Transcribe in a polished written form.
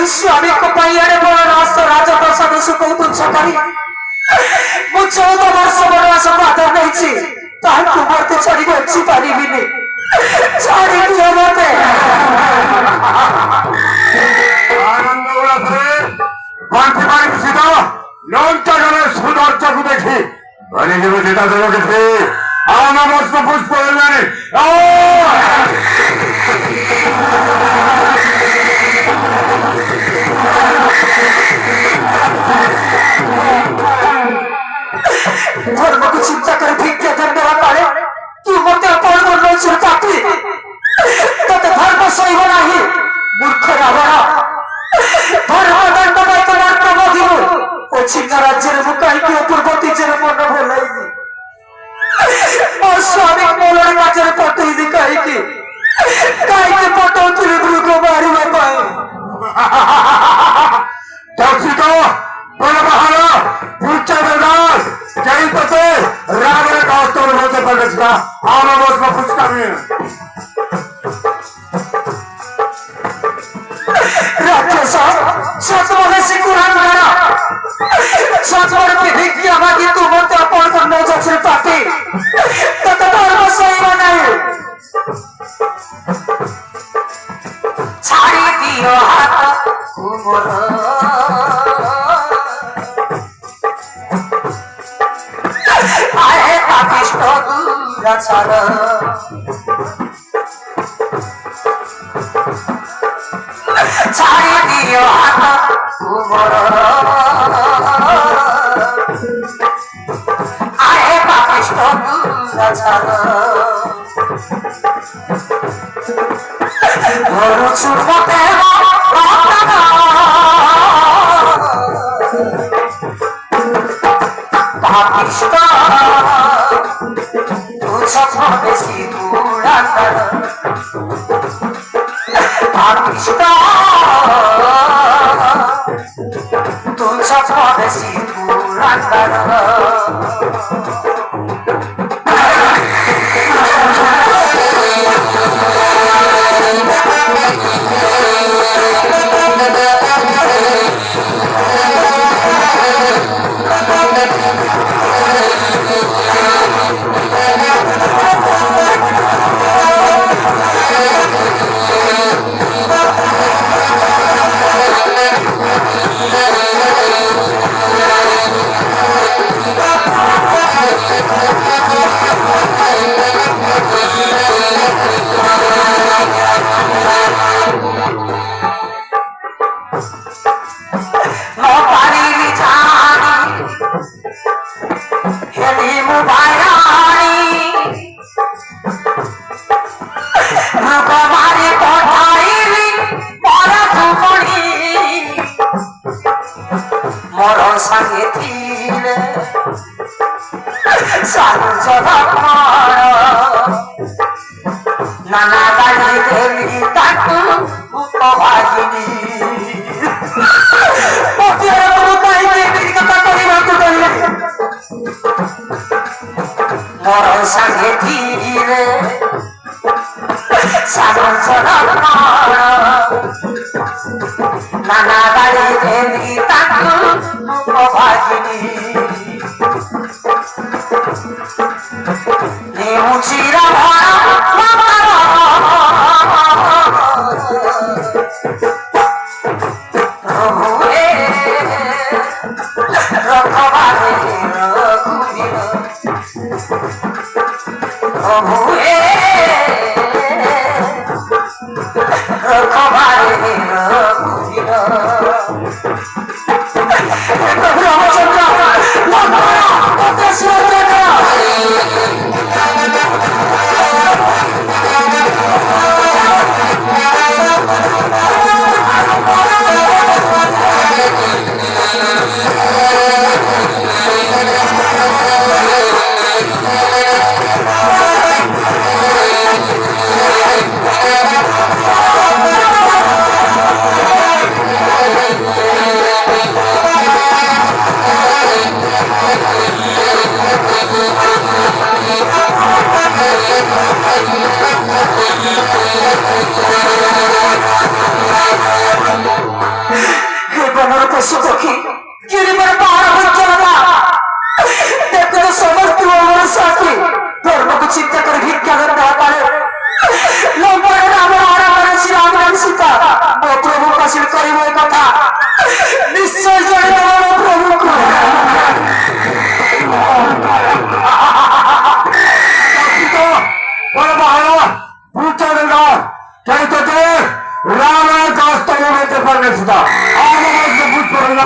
स्वामी को पाइयारे बड़ रास्त राजप्रसाद सुखौतु छकारी मु 14 वर्ष वनवास बाधा नहीं ताकू मरते छाड़ी बची पारिबिनी छाड़ी दियो मते आनंद उड़ाते बांटी बांटी सीधा लौंटा गले सुंदर चकु देखी बने जब सीधा चलो के आना मस्त पुष्प लेने धर्म को चिंता कर भिक्षा धन्यवा पाले तू मते अपन मन से पापी तते धर्म सही नाही मूर्ख रावण धर्म दंड में तो नर्क मधिर ओ छिन्ना राज्य रे मुकाई के पूर्वती जरे मन भलाई और स्वामी मोलड़ी माजरे पटई दिखाई के काई के पटो तुले गुरु को मारी में पाए टॉक्सिको बोले बहाना पूछा बेदार जय पते रावण का उत्तर होते पड़ेगा आना मस्त पुष्प भी राक्षसा सतमने से कुरान गाना सतमने की भिक्षा मांगी तू मत अपन को न जचरे पापी तो धर्म सही बनाए छाड़ी दियो हाथ उमर आए पापिष्ट दुराचार छाड़ी दियो हाथ उमर आए पापिष्ट दुराचार धरु छुमते पापिष्ट तू छप बेसी दुराचार पापिष्ट तुझा बेसी दुराचार संगे थीले सारू जगा नाना गाड़ी देवी ताकू उपभागिनी ओतेरे को काई देवी कथा करी बात करले मोर संगे थीले सारू जगा नाना गाड़ी देवी ताकू उपभागिनी मुचिरा प्रभुए रखवारे रघुवीर प्रभुए रखवारे रघुवीर प्रभु रामचंद्र कशी दुखी गिरीवर पहाड बसला देखो समजती साठी धर्म को चिंता कर भिक्षा करता पारे लंबड़ नाम आराम श्री राम नाम सीता मो प्रभु काशील करिब कथा निश्चय जड़े मो प्रभु को বড় ভালো বুঝতে না তাই তো রামের কাছ থেকে বলতে পারবে সেটা আমার বুঝতে পারবে না